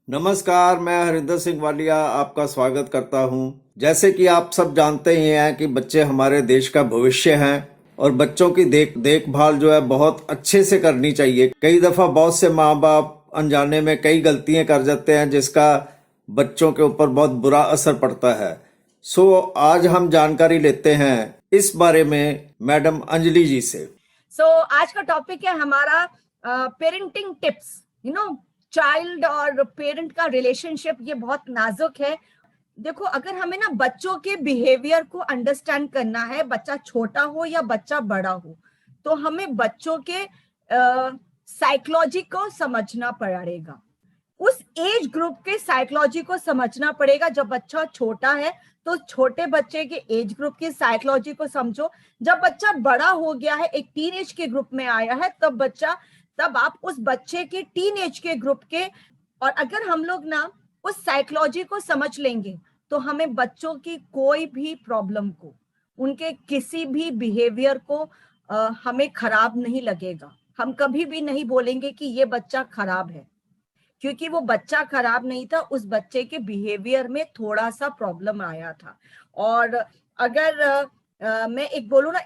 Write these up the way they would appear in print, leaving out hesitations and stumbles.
नमस्कार, मैं हरिंदर सिंह वालिया आपका स्वागत करता हूं। जैसे कि आप सब जानते ही हैं कि बच्चे हमारे देश का भविष्य हैं और बच्चों की देखभाल जो है बहुत अच्छे से करनी चाहिए। कई दफा बहुत से माँ बाप अनजाने में कई गलतियां कर जाते हैं जिसका बच्चों के ऊपर बहुत बुरा असर पड़ता है। आज हम जानकारी लेते हैं इस बारे में मैडम अंजलि जी से। आज का टॉपिक है हमारा पेरेंटिंग टिप्स। चाइल्ड और पेरेंट का रिलेशनशिप ये बहुत नाजुक है। देखो, अगर हमें ना बच्चों के बिहेवियर को अंडरस्टैंड करना है, बच्चा छोटा हो या बच्चा बड़ा हो, तो हमें बच्चों के साइकोलॉजी को समझना पड़ेगा। उस एज ग्रुप के साइकोलॉजी को समझना पड़ेगा। जब बच्चा छोटा है तो छोटे बच्चे के एज ग्रुप की साइकोलॉजी को समझो। जब बच्चा बड़ा हो गया है, एक टीन एज के ग्रुप में आया है, तब आप उस बच्चे के टीन एज के ग्रुप के, और अगर हम लोग ना उस साइकोलॉजी को समझ लेंगे तो हमें बच्चों की कोई भी प्रॉब्लम को, उनके किसी भी बिहेवियर को हमें खराब नहीं लगेगा। हम कभी भी नहीं बोलेंगे कि ये बच्चा खराब है, क्योंकि वो बच्चा खराब नहीं था, उस बच्चे के बिहेवियर में थोड़ा सा प्रॉब्लम आया था। और अगर मैं एक बोलूँ ना,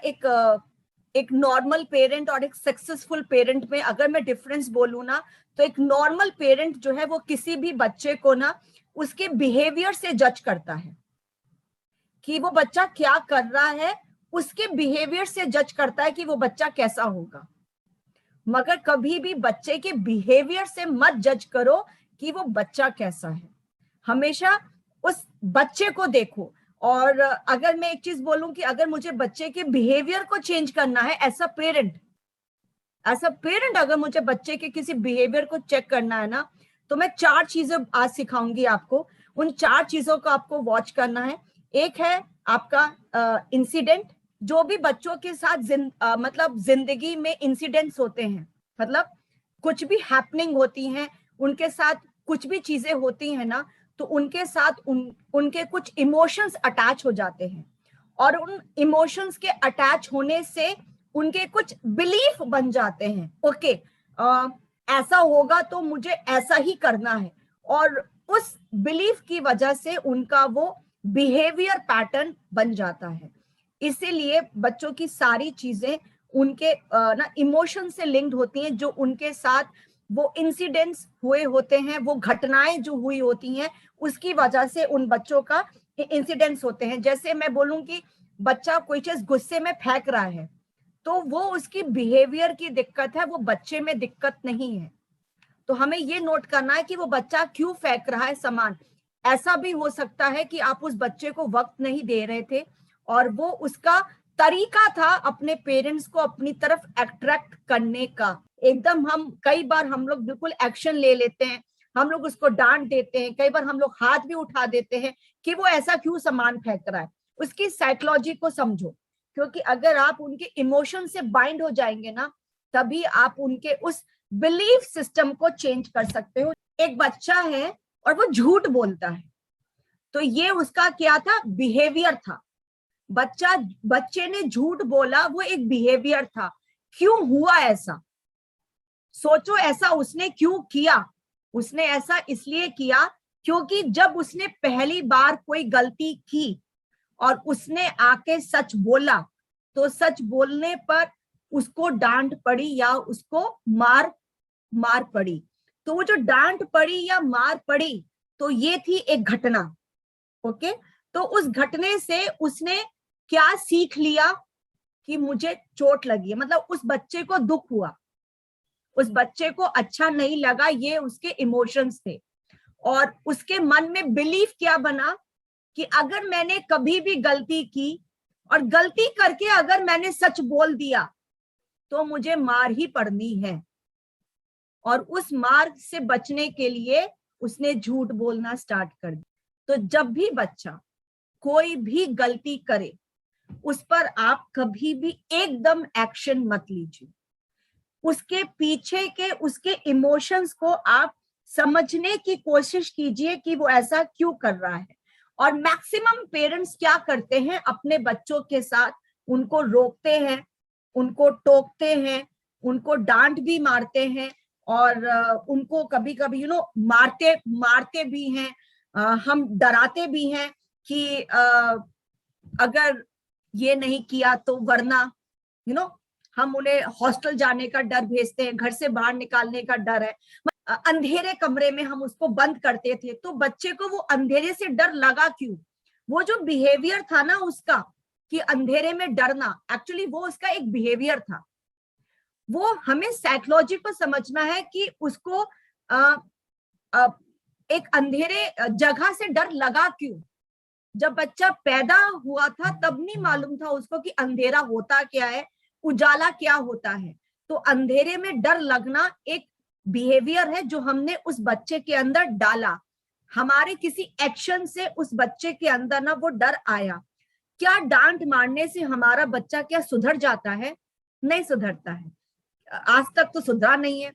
एक नॉर्मल पेरेंट और एक सक्सेसफुल पेरेंट में अगर मैं डिफरेंस बोलूँ ना, तो एक नॉर्मल पेरेंट जो है वो किसी भी बच्चे को ना उसके बिहेवियर से जज करता है कि वो बच्चा क्या कर रहा है, उसके बिहेवियर से जज करता है कि वो बच्चा कैसा होगा। मगर कभी भी बच्चे के बिहेवियर से मत जज करो कि वो बच्चा कैसा है। हमेशा उस बच्चे को देखो। और अगर मैं एक चीज बोलूं कि अगर मुझे बच्चे के बिहेवियर को चेंज करना है एज अ पेरेंट अगर मुझे बच्चे के किसी बिहेवियर को चेक करना है ना, तो मैं 4 चीजें आज सिखाऊंगी आपको। उन 4 चीजों को आपको वॉच करना है। एक है आपका इंसिडेंट। जो भी बच्चों के साथ मतलब जिंदगी में इंसिडेंट्स होते हैं, मतलब कुछ भी हैपनिंग होती हैं, उनके साथ कुछ भी चीजें होती हैं ना, तो उनके साथ उनके कुछ इमोशंस अटैच हो जाते हैं, और उन इमोशंस के अटैच होने से उनके कुछ बिलीफ बन जाते हैं। ओके, ऐसा होगा तो मुझे ऐसा ही करना है, और उस बिलीफ की वजह से उनका वो बिहेवियर पैटर्न बन जाता है। इसीलिए बच्चों की सारी चीजें उनके ना इमोशन से लिंक्ड होती हैं। जो उनके साथ वो इंसिडेंट्स हुए होते हैं, वो घटनाएं जो हुई होती हैं, उसकी वजह से उन बच्चों का इंसिडेंट्स होते हैं। जैसे मैं बोलूं कि बच्चा कोई चीज गुस्से में फेंक रहा है, तो वो उसकी बिहेवियर की दिक्कत है, वो बच्चे में दिक्कत नहीं है। तो हमें ये नोट करना है कि वो बच्चा क्यों फेंक रहा है सामान। ऐसा भी हो सकता है कि आप उस बच्चे को वक्त नहीं दे रहे थे, और वो उसका तरीका था अपने पेरेंट्स को अपनी तरफ अट्रैक्ट करने का। एकदम हम कई बार हम लोग बिल्कुल एक्शन ले लेते हैं, हम लोग उसको डांट देते हैं, कई बार हम लोग हाथ भी उठा देते हैं कि वो ऐसा क्यों सामान फेंक रहा है। उसकी साइकोलॉजी को समझो, क्योंकि अगर आप उनके इमोशन से बाइंड हो जाएंगे ना, तभी आप उनके उस बिलीफ सिस्टम को चेंज कर सकते हो। एक बच्चा है और वो झूठ बोलता है, तो ये उसका क्या था, बिहेवियर था। बच्चे ने झूठ बोला, वो एक बिहेवियर था। क्यों हुआ ऐसा, सोचो, ऐसा उसने क्यों किया। उसने ऐसा इसलिए किया क्योंकि जब उसने पहली बार कोई गलती की और उसने आके सच बोला, तो सच बोलने पर उसको डांट पड़ी या उसको मार मार पड़ी। तो वो जो डांट पड़ी या मार पड़ी, तो ये थी एक घटना। ओके, तो उस घटने से उसने क्या सीख लिया कि मुझे चोट लगी है, मतलब उस बच्चे को दुख हुआ, उस बच्चे को अच्छा नहीं लगा, ये उसके इमोशंस थे। और उसके मन में बिलीफ क्या बना कि अगर मैंने कभी भी गलती की और गलती करके अगर मैंने सच बोल दिया तो मुझे मार ही पड़नी है। और उस मार से बचने के लिए उसने झूठ बोलना स्टार्ट कर दिया। तो जब भी बच्चा कोई भी गलती करे, उस पर आप कभी भी एकदम एक्शन मत लीजिए। उसके पीछे के उसके इमोशंस को आप समझने की कोशिश कीजिए कि वो ऐसा क्यों कर रहा है। और मैक्सिमम पेरेंट्स क्या करते हैं अपने बच्चों के साथ, उनको रोकते हैं, उनको टोकते हैं, उनको डांट भी मारते हैं, और उनको कभी कभी मारते मारते भी हैं, हम डराते भी हैं कि अगर ये नहीं किया तो वरना हम उन्हें हॉस्टल जाने का डर भेजते हैं, घर से बाहर निकालने का डर है। अंधेरे कमरे में हम उसको बंद करते थे, तो बच्चे को वो अंधेरे से डर लगा क्यों? वो जो बिहेवियर था ना उसका कि अंधेरे में डरना, एक्चुअली वो उसका एक बिहेवियर था। वो हमें साइकोलॉजी को समझना है कि उसको एक अंधेरे जगह से डर लगा क्यों। जब बच्चा पैदा हुआ था तब नहीं मालूम था उसको कि अंधेरा होता क्या है, उजाला क्या होता है। तो अंधेरे में डर लगना एक बिहेवियर है जो हमने उस बच्चे के अंदर डाला। हमारे किसी एक्शन से उस बच्चे के अंदर ना वो डर आया। क्या डांट मारने से हमारा बच्चा क्या सुधर जाता है? नहीं सुधरता है, आज तक तो सुधरा नहीं है।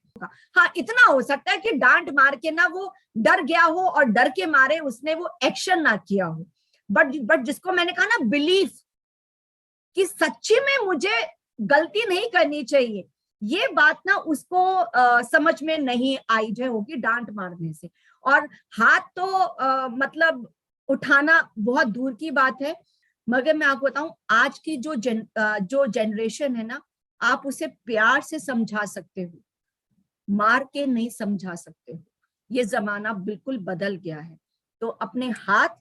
हाँ, इतना हो सकता है कि डांट मार के ना वो डर गया हो और डर के मारे उसने वो एक्शन ना किया हो। बट जिसको मैंने कहा ना बिलीफ कि सच्ची में मुझे गलती नहीं करनी चाहिए, ये बात ना उसको समझ में नहीं आई जो होगी डांट मारने से। और हाथ तो मतलब उठाना बहुत दूर की बात है। मगर मैं आपको बताऊं, आज की जो जनरेशन है ना, आप उसे प्यार से समझा सकते हो, मार के नहीं समझा सकते हो। ये जमाना बिल्कुल बदल गया है। तो अपने हाथ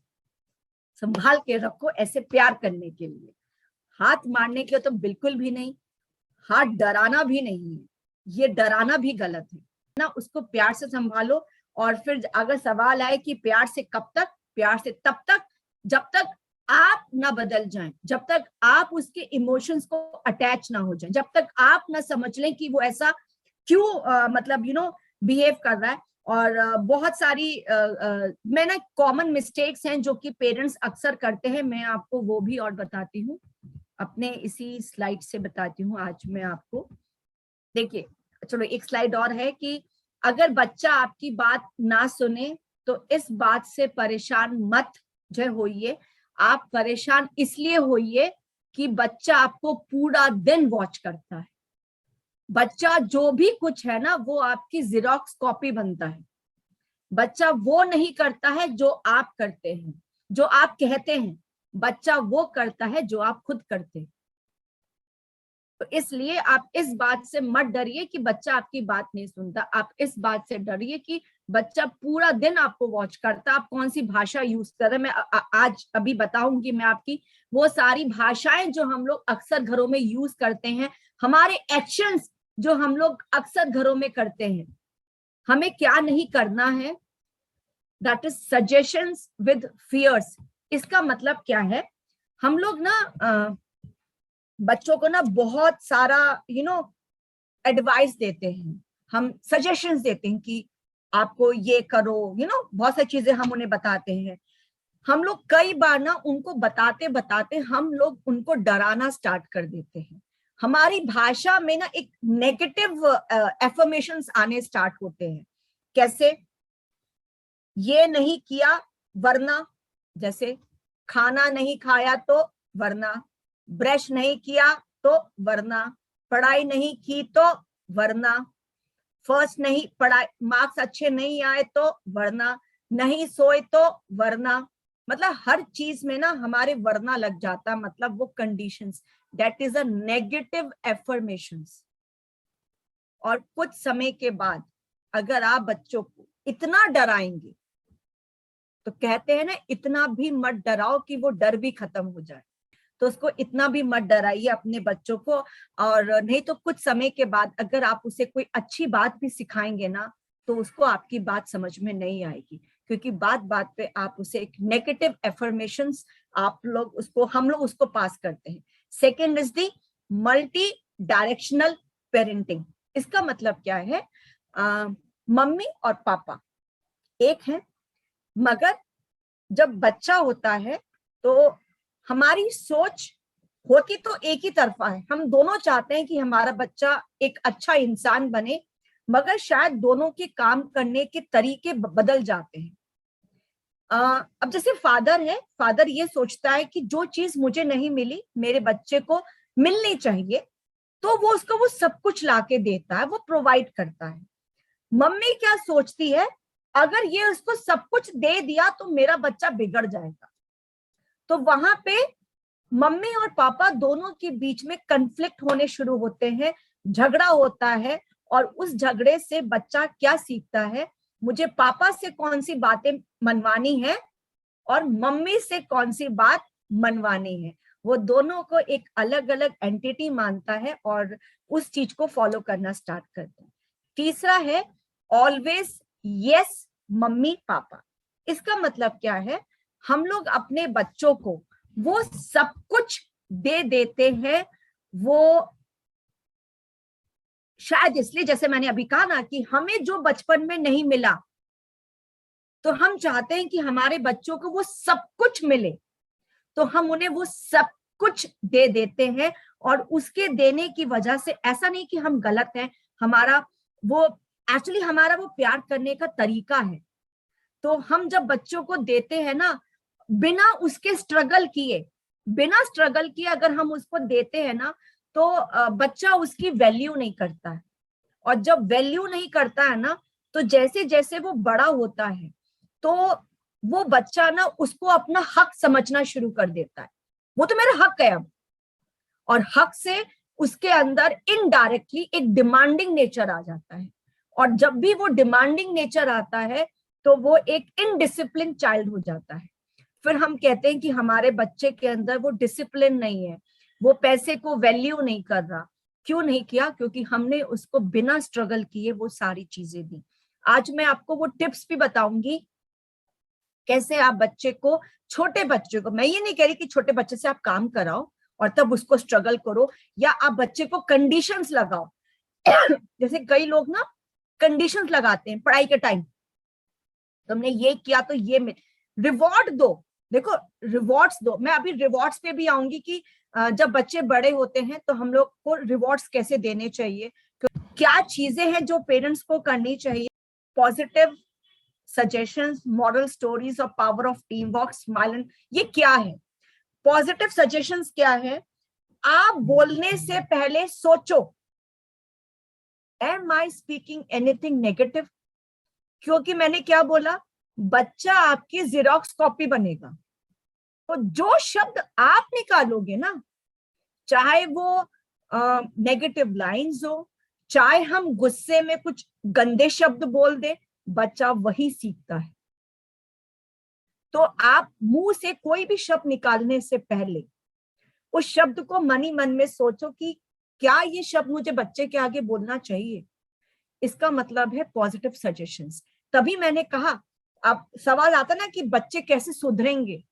संभाल के रखो ऐसे प्यार करने के लिए। हाथ मारने के तो बिल्कुल भी नहीं, हाथ डराना भी नहीं है, ये डराना भी गलत है ना। उसको प्यार से संभालो। और फिर अगर सवाल आए कि प्यार से कब तक, प्यार से तब तक जब तक आप ना बदल जाएं, जब तक आप उसके इमोशंस को अटैच ना हो जाएं, जब तक आप ना समझ लें कि वो ऐसा क्यों मतलब बिहेव कर रहा है। और बहुत सारी मैं ना कॉमन मिस्टेक्स हैं जो कि पेरेंट्स अक्सर करते हैं, मैं आपको वो भी और बताती हूँ, अपने इसी स्लाइड से बताती हूँ आज मैं आपको। देखिए, चलो एक स्लाइड और है कि अगर बच्चा आपकी बात ना सुने तो इस बात से परेशान मत जो होइए। आप परेशान इसलिए होइए कि बच्चा आपको पूरा दिन वॉच करता है। बच्चा जो भी कुछ है ना वो आपकी जेरोक्स कॉपी बनता है। बच्चा वो नहीं करता है जो आप करते हैं, जो आप कहते हैं। बच्चा वो करता है जो आप खुद करते हैं। तो इसलिए आप इस बात से मत डरिए कि बच्चा आपकी बात नहीं सुनता। आप इस बात से डरिए कि बच्चा पूरा दिन आपको वॉच करता, आप कौन सी भाषा यूज कर रहे हैं। मैं आज अभी बताऊंगी मैं आपकी वो सारी भाषाएं जो हम लोग अक्सर घरों में यूज करते हैं, हमारे एक्शंस जो हम लोग अक्सर घरों में करते हैं। हमें क्या नहीं करना है, that is suggestions with fears. इसका मतलब क्या है, हम लोग ना बच्चों को ना बहुत सारा एडवाइस देते हैं, हम सजेशंस देते हैं कि आपको ये करो, बहुत सारी चीजें हम उन्हें बताते हैं। हम लोग कई बार ना उनको बताते बताते हम लोग उनको डराना स्टार्ट कर देते हैं। हमारी भाषा में ना एक नेगेटिव एफर्मेशंस आने स्टार्ट होते हैं। कैसे? ये नहीं किया वरना, जैसे खाना नहीं खाया तो वरना, ब्रश नहीं किया तो वरना, पढ़ाई नहीं की तो वरना, फर्स्ट नहीं पढ़ाई, मार्क्स अच्छे नहीं आए तो वरना, नहीं सोए तो वरना। मतलब हर चीज में ना हमारे वरना लग जाता, मतलब वो conditions, that is a negative affirmations. और कुछ समय के बाद अगर आप बच्चों को इतना डराएंगे, तो कहते हैं ना इतना भी मत डराओ कि वो डर भी खत्म हो जाए। तो उसको इतना भी मत डराइए अपने बच्चों को। और नहीं तो कुछ समय के बाद अगर आप उसे कोई अच्छी बात भी सिखाएंगे ना, तो उसको आपकी बात समझ में नहीं आएगी, क्योंकि बात बात पे आप उसे एक नेगेटिव एफर्मेशंस हम लोग उसको पास करते हैं। Second is the multi directional parenting. इसका मतलब क्या है, मम्मी और पापा एक है, मगर जब बच्चा होता है तो हमारी सोच होती तो एक ही तरफा है। हम दोनों चाहते हैं कि हमारा बच्चा एक अच्छा इंसान बने, मगर शायद दोनों के काम करने के तरीके बदल जाते हैं। अब जैसे फादर है, फादर ये सोचता है कि जो चीज मुझे नहीं मिली मेरे बच्चे को मिलनी चाहिए, तो वो उसको वो सब कुछ लाके देता है, वो प्रोवाइड करता है। मम्मी क्या सोचती है, अगर ये उसको सब कुछ दे दिया तो मेरा बच्चा बिगड़ जाएगा। तो वहां पे मम्मी और पापा दोनों के बीच में कन्फ्लिक्ट होने शुरू होते हैं, झगड़ा होता है, और उस झगड़े से बच्चा क्या सीखता है, मुझे पापा से कौन सी बातें मनवानी है और मम्मी से कौन सी बात मनवानी है। वो दोनों को एक अलग अलग एंटिटी मानता है और उस चीज को फॉलो करना स्टार्ट करता है। तीसरा है ऑलवेज यस मम्मी पापा। इसका मतलब क्या है, हम लोग अपने बच्चों को वो सब कुछ दे देते हैं, वो शायद इसलिए, जैसे मैंने अभी कहा ना, कि हमें जो बचपन में नहीं मिला तो हम चाहते हैं कि हमारे बच्चों को वो सब कुछ मिले, तो हम उन्हें वो सब कुछ दे देते हैं। और उसके देने की वजह से ऐसा नहीं कि हम गलत हैं, हमारा वो एक्चुअली हमारा वो प्यार करने का तरीका है। तो हम जब बच्चों को देते हैं ना, बिना उसके स्ट्रगल किए, बिना स्ट्रगल किए अगर हम उसको देते हैं ना, तो बच्चा उसकी वैल्यू नहीं करता है। और जब वैल्यू नहीं करता है ना, तो जैसे जैसे वो बड़ा होता है तो वो बच्चा ना उसको अपना हक समझना शुरू कर देता है, वो तो मेरा हक है अब। और हक से उसके अंदर इनडायरेक्टली एक डिमांडिंग नेचर आ जाता है, और जब भी वो डिमांडिंग नेचर आता है तो वो एक इनडिसिप्लिन चाइल्ड हो जाता है। फिर हम कहते हैं कि हमारे बच्चे के अंदर वो डिसिप्लिन नहीं है, वो पैसे को वैल्यू नहीं कर रहा। क्यों नहीं किया? क्योंकि हमने उसको बिना स्ट्रगल किए वो सारी चीजें दी। आज मैं आपको वो टिप्स भी बताऊंगी कैसे आप बच्चे को, छोटे बच्चे को, मैं ये नहीं कह रही कि छोटे बच्चे से आप काम कराओ और तब उसको स्ट्रगल करो, या आप बच्चे को कंडीशंस लगाओ। जैसे कई लोग ना कंडीशंस लगाते हैं पढ़ाई के टाइम, तुमने ये किया तो ये रिवॉर्ड दो। देखो रिवॉर्ड्स दो, मैं अभी रिवॉर्ड्स पे भी आऊंगी कि जब बच्चे बड़े होते हैं तो हम लोग को रिवॉर्ड्स कैसे देने चाहिए, क्या चीजें हैं जो पेरेंट्स को करनी चाहिए। पॉजिटिव सजेशंस, मॉरल स्टोरीज और power of team work, smile, ये क्या है? पॉजिटिव सजेशंस क्या है? आप बोलने से पहले सोचो, am I speaking anything negative? क्योंकि मैंने क्या बोला, बच्चा आपकी जेरोक्स कॉपी बनेगा। तो जो शब्द आप निकालोगे ना, चाहे वो नेगेटिव लाइंस हो, चाहे हम गुस्से में कुछ गंदे शब्द बोल दे, बच्चा वही सीखता है। तो आप मुंह से कोई भी शब्द निकालने से पहले उस शब्द को मन ही मन में सोचो कि क्या ये शब्द मुझे बच्चे के आगे बोलना चाहिए। इसका मतलब है पॉजिटिव सजेशंस। तभी मैंने कहा, अब सवाल आता ना कि बच्चे कैसे सुधरेंगे,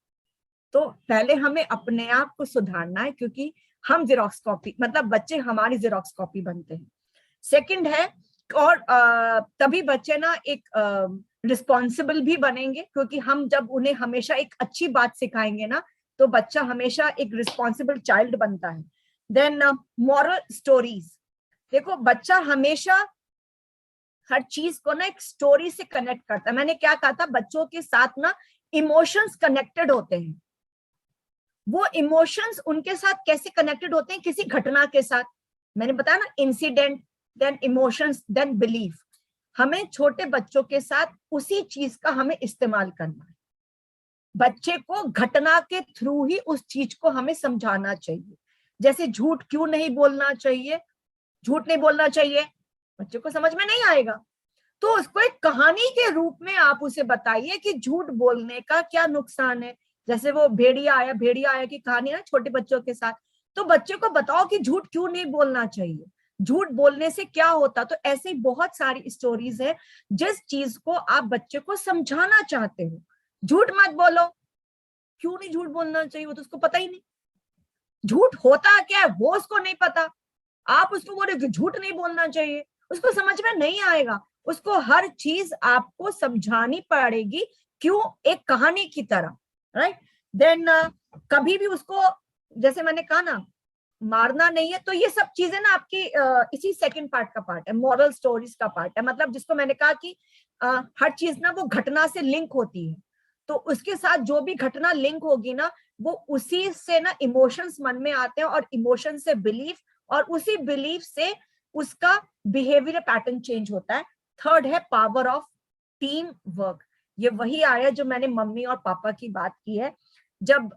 तो पहले हमें अपने आप को सुधारना है, क्योंकि हम जेरोक्स कॉपी, मतलब बच्चे हमारी जेरोक्स कॉपी बनते हैं। सेकंड है, और तभी बच्चे ना एक रिस्पॉन्सिबल भी बनेंगे, क्योंकि हम जब उन्हें हमेशा एक अच्छी बात सिखाएंगे ना, तो बच्चा हमेशा एक रिस्पॉन्सिबल चाइल्ड बनता है। Then moral stories. देखो बच्चा हमेशा हर चीज को ना एक स्टोरी से कनेक्ट करता है। मैंने क्या कहा था, बच्चों के साथ ना इमोशंस कनेक्टेड होते हैं। वो इमोशंस उनके साथ कैसे कनेक्टेड होते हैं? किसी घटना के साथ। मैंने बताया ना, incident, then emotions, then belief. हमें छोटे बच्चों के साथ उसी चीज का हमें इस्तेमाल करना है। बच्चे को घटना के थ्रू ही उस चीज को हमें समझाना चाहिए। जैसे झूठ क्यों नहीं बोलना चाहिए, झूठ नहीं बोलना चाहिए, बच्चे को समझ में नहीं आएगा, तो उसको एक कहानी के रूप में आप उसे बताइए कि झूठ बोलने का क्या नुकसान है। जैसे वो भेड़िया आया की कहानी ना छोटे बच्चों के साथ, तो बच्चे को बताओ कि झूठ क्यों नहीं बोलना चाहिए, झूठ बोलने से क्या होता। तो ऐसी बहुत सारी स्टोरीज है जिस चीज को आप बच्चे को समझाना चाहते हो। झूठ मत बोलो, क्यों नहीं झूठ बोलना चाहिए, वो तो उसको पता ही नहीं। झूठ होता क्या है वो उसको नहीं पता, आप उसको बोले कि झूठ नहीं बोलना चाहिए, उसको समझ में नहीं आएगा। उसको हर चीज आपको समझानी पड़ेगी, क्यों? एक कहानी की तरह, राइट। देन कभी भी उसको, जैसे मैंने कहा ना, मारना नहीं है। तो ये सब चीजें ना आपकी इसी सेकंड पार्ट का पार्ट है, मॉरल स्टोरीज का पार्ट है। मतलब जिसको मैंने कहा कि हर चीज ना वो घटना से लिंक होती है, तो उसके साथ जो भी घटना लिंक होगी ना, वो उसी से ना इमोशंस मन में आते हैं, और इमोशन से बिलीफ, और उसी बिलीफ से उसका बिहेवियर पैटर्न चेंज होता है। थर्ड है पावर ऑफ टीम वर्क। ये वही आया जो मैंने मम्मी और पापा की बात की है। जब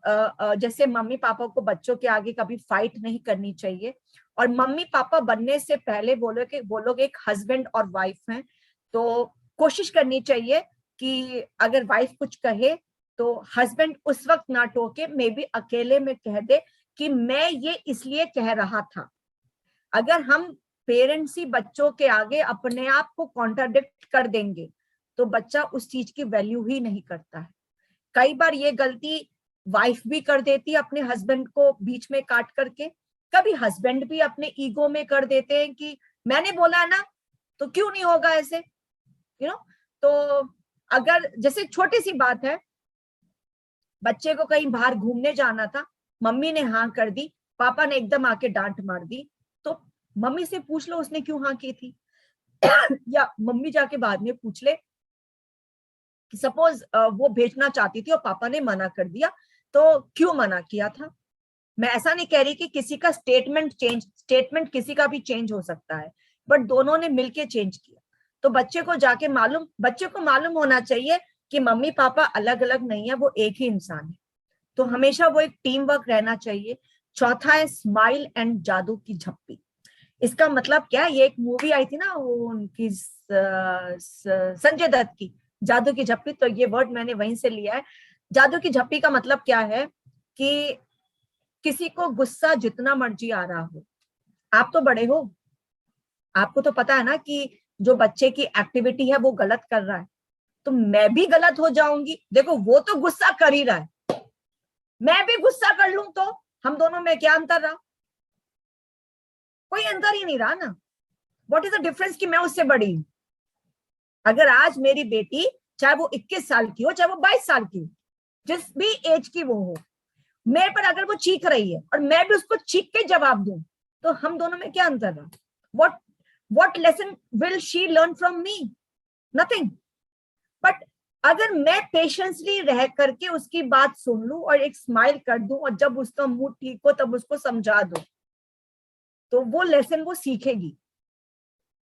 जैसे मम्मी पापा को बच्चों के आगे कभी फाइट नहीं करनी चाहिए, और मम्मी पापा बनने से पहले वो लोग एक हस्बैंड और वाइफ हैं, तो कोशिश करनी चाहिए कि अगर वाइफ कुछ कहे तो हस्बैंड उस वक्त ना टोके, मे बी अकेले में कह दे कि मैं ये इसलिए कह रहा था। अगर हम पेरेंट्स ही बच्चों के आगे अपने आप को कॉन्ट्राडिक्ट कर देंगे तो बच्चा उस चीज की वैल्यू ही नहीं करता है। कई बार ये गलती वाइफ भी कर देती है अपने हस्बैंड को बीच में काट करके, कभी हस्बैंड भी अपने ईगो में कर देते हैं कि मैंने बोला ना तो क्यों नहीं होगा ऐसे, तो अगर जैसे छोटी सी बात है, बच्चे को कहीं बाहर घूमने जाना था, मम्मी ने हाँ कर दी, पापा ने एकदम आके डांट मार दी, तो मम्मी से पूछ लो उसने क्यों हाँ की थी। या मम्मी जाके बाद में पूछ ले कि सपोज वो भेजना चाहती थी और पापा ने मना कर दिया, तो क्यों मना किया था। मैं ऐसा नहीं कह रही कि किसी का स्टेटमेंट किसी का भी चेंज हो सकता है, बट दोनों ने मिलके चेंज किया। तो बच्चे को मालूम होना चाहिए कि मम्मी पापा अलग अलग नहीं है, वो एक ही इंसान है। तो हमेशा वो एक टीम वर्क रहना चाहिए। चौथा है स्माइल एंड जादू की झप्पी। इसका मतलब क्या है, ये एक मूवी आई थी ना, वो उनकी संजय दत्त की, जादू की झप्पी, तो ये वर्ड मैंने वहीं से लिया है। जादू की झप्पी का मतलब क्या है कि किसी को गुस्सा जितना मर्जी आ रहा हो, आप तो बड़े हो, आपको तो पता है ना कि जो बच्चे की एक्टिविटी है वो गलत कर रहा है, तो मैं भी गलत हो जाऊंगी। देखो वो तो गुस्सा कर ही रहा है, मैं भी गुस्सा कर लूं तो हम दोनों में क्या अंतर रहा? कोई अंतर ही नहीं रहा ना। व्हाट इज द डिफरेंस कि मैं उससे बड़ी हूं। अगर आज मेरी बेटी चाहे वो 21 साल की हो, चाहे वो 22 साल की हो, जिस भी एज की वो हो, मेरे पर अगर वो चीख रही है और मैं भी उसको चीख के जवाब दूं, तो हम दोनों में क्या अंतर रहा? what lesson will she learn from me? Nothing. But अगर मैं पेशेंसली रह करके उसकी बात सुन लूं और एक स्माइल कर दूं, और जब उसका मूड ठीक हो तब उसको समझा दूं, तो वो लेसन वो सीखेगी।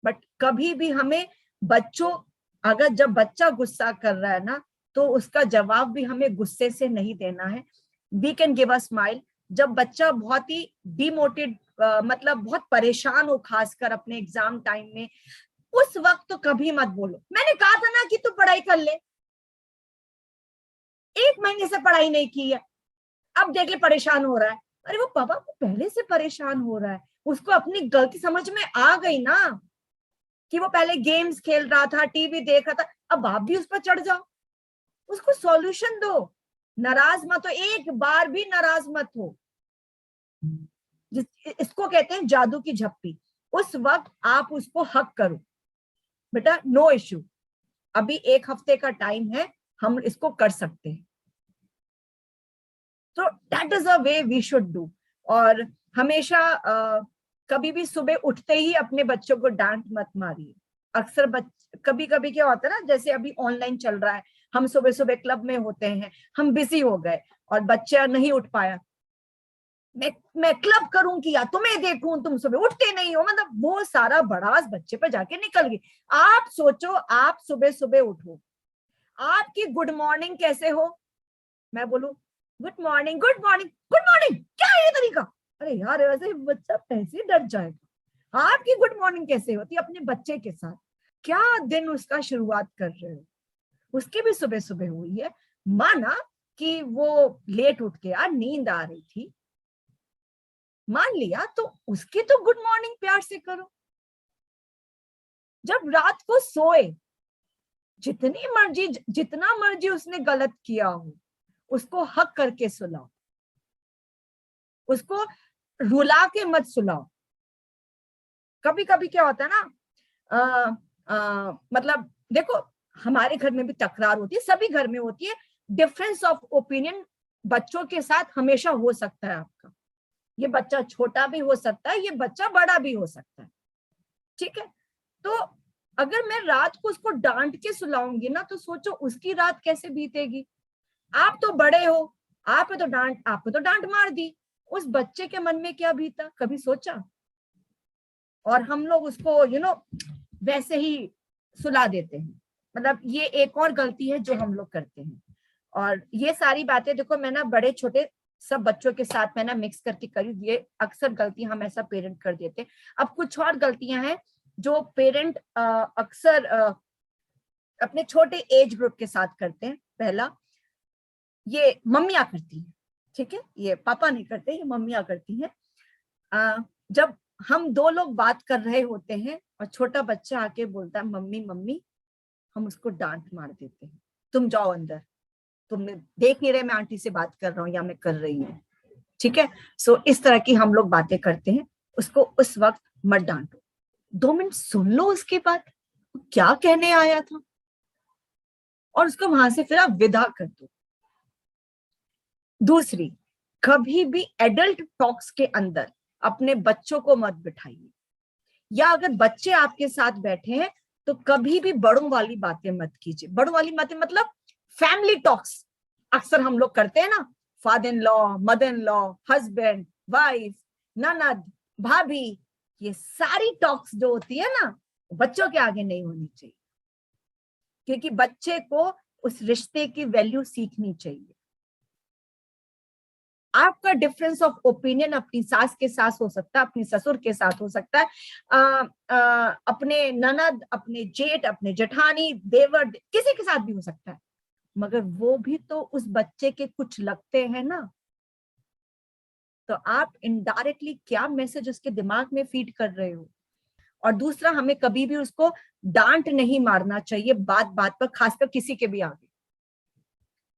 बट कभी भी हमें जब बच्चा गुस्सा कर रहा है ना, तो उसका जवाब भी हमें गुस्से से नहीं देना है। We can give a smile. जब बच्चा बहुत ही मतलब बहुत परेशान हो, खासकर अपने एग्जाम टाइम में, उस वक्त तो कभी मत बोलो मैंने कहा था ना कि तू पढ़ाई कर ले, 1 महीने से पढ़ाई नहीं की है, अब देख ले परेशान हो रहा है। अरे वो पापा वो पहले से परेशान हो रहा है, उसको अपनी गलती समझ में आ गई ना कि वो पहले गेम्स खेल रहा था, टीवी देख रहा था, अब आप भी उस पर चढ़ जाओ, उसको सॉल्यूशन दो। नाराज मत हो, एक बार भी नाराज मत हो। इसको कहते हैं जादू की झप्पी। उस वक्त आप उसको हक करो, बेटा नो इश्यू, अभी 1 हफ्ते का टाइम है, हम इसको कर सकते हैं। तो that is a way we should do. और हमेशा कभी भी सुबह उठते ही अपने बच्चों को डांट मत मारिए। अक्सर कभी कभी क्या होता है ना, जैसे अभी ऑनलाइन चल रहा है, हम सुबह सुबह क्लब में होते हैं, हम बिजी हो गए और बच्चा नहीं उठ पाया, मैं क्लब करूं कि या तुम्हें देखूं, तुम सुबह उठते नहीं हो, मतलब वो सारा भड़ास बच्चे पर जाके निकल गई। आप सोचो, आप सुबह सुबह उठो, आपकी गुड मॉर्निंग कैसे हो? मैं बोलूं good morning good morning good morning, क्या है ये तरीका? अरे यार वैसे बच्चा पैसे डर जाएगा। आपकी गुड मॉर्निंग कैसे होती है अपने बच्चे के साथ? क्या दिन उसका शुरुआत कर रहे हो? उसकी भी सुबह सुबह हुई है, माना कि वो लेट उठ के यार नींद आ रही थी, मान लिया, तो उसकी तो गुड मॉर्निंग प्यार से करो। जब रात को सोए, जितना मर्जी उसने गलत किया हो, उसको हक करके सुलाओ, उसको रुला के मत सुलाओ। कभी कभी क्या होता है ना, मतलब देखो हमारे घर में भी तकरार होती है, सभी घर में होती है, डिफरेंस ऑफ ओपिनियन बच्चों के साथ हमेशा हो सकता है आपका। ये बच्चा छोटा भी हो सकता है, ये बच्चा बड़ा भी हो सकता है, ठीक है? तो अगर मैं रात को उसको डांट के सुलाऊंगी ना, तो सोचो उसकी रात कैसे बीतेगी। आप तो बड़े हो, आपने तो डांट मार दी, उस बच्चे के मन में क्या बीता, कभी सोचा? और हम लोग उसको वैसे ही सुला देते हैं। मतलब ये एक और गलती है जो हम लोग करते हैं। और ये सारी बातें देखो मैं ना बड़े छोटे सब बच्चों के साथ मैं ना मिक्स करके करी, ये अक्सर गलती हम ऐसा पेरेंट कर देते हैं। अब कुछ और गलतियां हैं जो पेरेंट अक्सर अपने छोटे एज ग्रुप के साथ करते हैं। पहला, ये मम्मियां करती हैं, ठीक है, ये पापा नहीं करते, ये मम्मियां करती हैं। जब हम दो लोग बात कर रहे होते हैं और छोटा बच्चा आके बोलता है मम्मी मम्मी, हम उसको डांट मार देते हैं, तुम जाओ अंदर, तुम देख नहीं रहे मैं आंटी से बात कर रहा हूँ या मैं कर रही हूँ, ठीक है। सो इस तरह की हम लोग बातें करते हैं। उसको उस वक्त मत डांटो, 2 मिनट सुन लो उसके बाद क्या कहने आया था और उसको वहां से फिर आप विदा कर दो। दूसरी, कभी भी एडल्ट टॉक्स के अंदर अपने बच्चों को मत बिठाइए, या अगर बच्चे आपके साथ बैठे हैं तो कभी भी बड़ों वाली बातें मत कीजिए। बड़ों वाली बातें मतलब फैमिली टॉक्स अक्सर हम लोग करते हैं ना, father in law, mother in law, husband, wife, ननद, भाभी, ये सारी टॉक्स जो होती है ना, बच्चों के आगे नहीं होनी चाहिए, क्योंकि बच्चे को उस रिश्ते की वैल्यू सीखनी चाहिए। आपका डिफरेंस ऑफ ओपिनियन अपनी सास के साथ हो सकता है, अपने ससुर के साथ हो सकता है, अपने ननद, अपने जेठ, अपने जेठानी, देवर, किसी के साथ भी हो सकता है, मगर वो भी तो उस बच्चे के कुछ लगते हैं ना। तो आप इनडायरेक्टली क्या मैसेज उसके दिमाग में फीड कर रहे हो। और दूसरा, हमें कभी भी उसको डांट नहीं मारना चाहिए बात बात पर, खासकर किसी के भी आगे।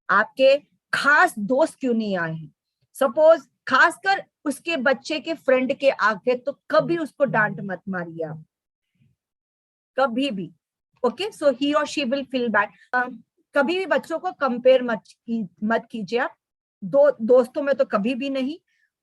आपके खास दोस्त क्यों नहीं आए हैं, सपोज खासकर उसके बच्चे के फ्रेंड के आगे, तो कभी उसको डांट मत मारिए आप, कभी भी। ओके, सो ही और शी विल फील बैड। कभी भी बच्चों को कंपेयर मत कीजिए आप, दोस्तों में तो कभी भी नहीं,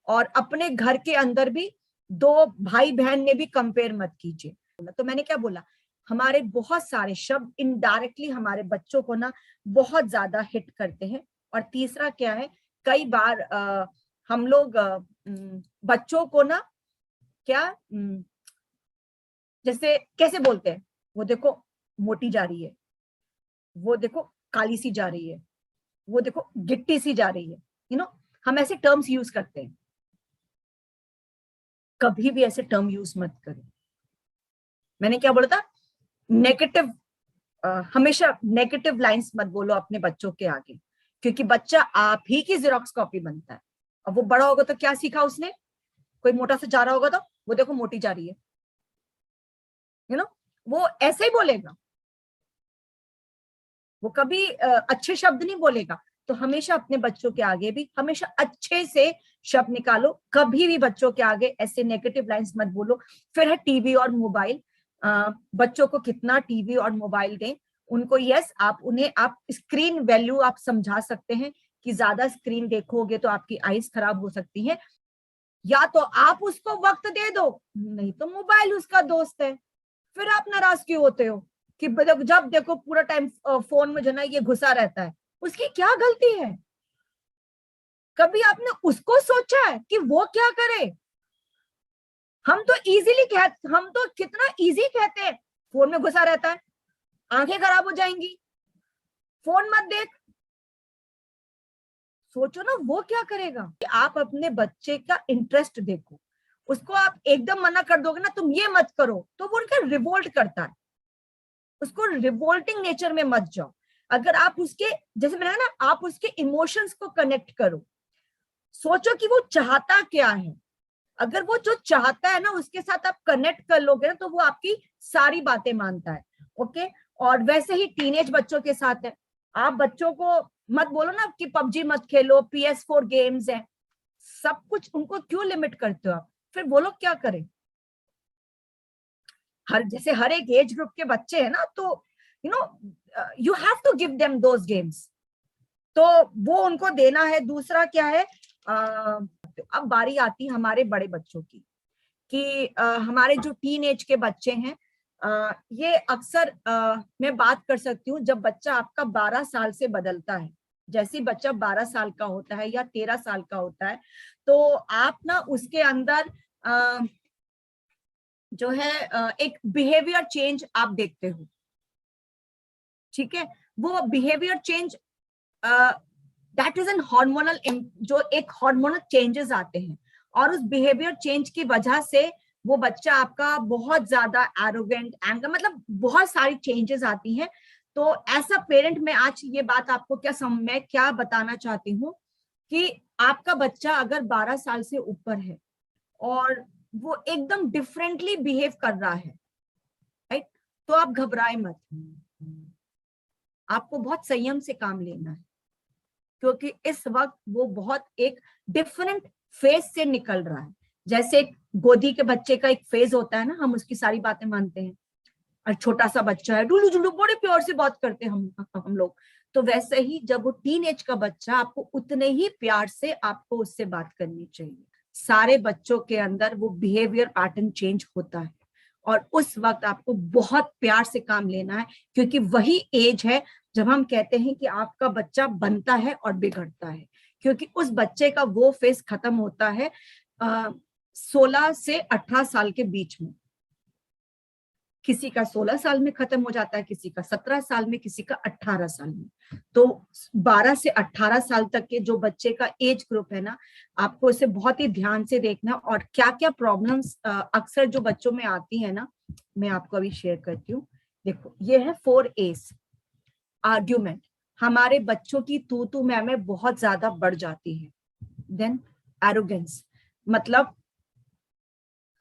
और अपने घर के अंदर भी दो भाई बहन में भी कंपेयर मत कीजिए। तो मैंने क्या बोला, हमारे बहुत सारे शब्द इनडायरेक्टली हमारे बच्चों को ना बहुत ज्यादा हिट करते हैं। और तीसरा क्या है, कई बार हम लोग बच्चों को ना क्या जैसे कैसे बोलते हैं, वो देखो मोटी जा रही है, वो देखो काली सी जा रही है, वो देखो गिट्टी सी जा रही है, हम ऐसे टर्म्स यूज करते हैं। कभी भी ऐसे टर्म यूज मत करो। मैंने क्या बोला था, नेगेटिव, हमेशा नेगेटिव लाइंस मत बोलो अपने बच्चों के आगे, क्योंकि बच्चा आप ही की जेरोक्स कॉपी बनता है। अब वो बड़ा होगा तो क्या सीखा उसने, कोई मोटा सा जा रहा होगा तो वो देखो मोटी जा रही है, वो ऐसे ही बोलेगा, वो कभी अच्छे शब्द नहीं बोलेगा। तो हमेशा अपने बच्चों के आगे भी हमेशा अच्छे से शब्द निकालो, कभी भी बच्चों के आगे ऐसे नेगेटिव लाइंस मत बोलो। फिर है टीवी और मोबाइल। बच्चों को कितना टीवी और मोबाइल दें उनको, यस उन्हें आप स्क्रीन वैल्यू आप समझा सकते हैं कि ज्यादा स्क्रीन देखोगे तो आपकी आईज खराब हो सकती है, या तो आप उसको वक्त दे दो, नहीं तो मोबाइल उसका दोस्त है। फिर आप नाराज क्यों होते हो कि जब देखो पूरा टाइम फोन में जो ना ये घुसा रहता है, उसकी क्या गलती है। कभी आपने उसको सोचा है कि वो क्या करे। हम तो कितना इजी कहते हैं, फोन में घुसा रहता है, आंखें खराब हो जाएंगी, फोन मत देख। सोचो ना वो क्या करेगा। आप अपने बच्चे का इंटरेस्ट देखो, उसको आप एकदम मना कर दोगे ना तुम ये मत करो, तो वो उनका रिवोल्ट करता है। उसको रिवोल्टिंग नेचर में मत जाओ। अगर आप उसके, जैसे मैंने ना, आप उसके इमोशंस को कनेक्ट करो, सोचो कि वो चाहता क्या है। अगर वो जो चाहता है ना उसके साथ आप कनेक्ट कर लोगे ना, तो वो आपकी सारी बातें मानता है। ओके, और वैसे ही टीनेज बच्चों के साथ है। आप बच्चों को मत बोलो ना कि पबजी मत खेलो, PS4 गेम्स है, सब कुछ उनको क्यों लिमिट करते हो आप। फिर वो लोग क्या करें। जैसे हर एक एज ग्रुप के बच्चे हैं ना, तो you have to give them those games, तो वो उनको देना है। दूसरा क्या है, अब बारी आती है हमारे बड़े बच्चों की, कि हमारे जो टीन एज के बच्चे हैं, ये अक्सर मैं बात कर सकती हूँ जब बच्चा आपका 12 साल से बदलता है। जैसे बच्चा 12 साल का होता है या 13 साल का होता है, तो आप ना उसके अंदर जो है एक बिहेवियर चेंज आप देखते हो। ठीक है, वो behaviour change that is an hormonal, जो एक हार्मोनल चेंजेस आते हैं, और उस बिहेवियर चेंज की वजह से वो बच्चा आपका बहुत ज्यादा एरोगेंट, एंगर, मतलब बहुत सारी चेंजेस आती हैं। तो ऐसा पेरेंट, मैं आज ये बात आपको मैं क्या बताना चाहती हूँ कि आपका बच्चा अगर 12 साल से ऊपर है और वो एकदम डिफरेंटली बिहेव कर रहा है, राइट, तो आप घबराए मत, आपको बहुत संयम से काम लेना है, क्योंकि इस वक्त वो बहुत एक डिफरेंट फेज से निकल रहा है। जैसे गोदी के बच्चे का एक फेज होता है ना, हम उसकी सारी बातें मानते हैं, और छोटा सा बच्चा है, डुलू जुलू, बड़े प्यार से बात करते हैं हम लोग। तो वैसे ही जब वो टीन एज का बच्चा, आपको उतने ही प्यार से आपको उससे बात करनी चाहिए। सारे बच्चों के अंदर वो बिहेवियर पैटर्न चेंज होता है, और उस वक्त आपको बहुत प्यार से काम लेना है, क्योंकि वही एज है जब हम कहते हैं कि आपका बच्चा बनता है और बिगड़ता है, क्योंकि उस बच्चे का वो फेज खत्म होता है 16 से 18 साल के बीच में। किसी का 16 साल में खत्म हो जाता है, किसी का 17 साल में, किसी का 18 साल में। तो 12 से 18 साल तक के जो बच्चे का एज ग्रुप है ना, आपको इसे बहुत ही ध्यान से देखना, और क्या क्या प्रॉब्लम्स अक्सर जो बच्चों में आती है ना, मैं आपको अभी शेयर करती हूँ। देखो, ये है 4 A's। आर्ग्यूमेंट, हमारे बच्चों की तू मैं बहुत ज्यादा बढ़ जाती है। देन एरोगेंस, मतलब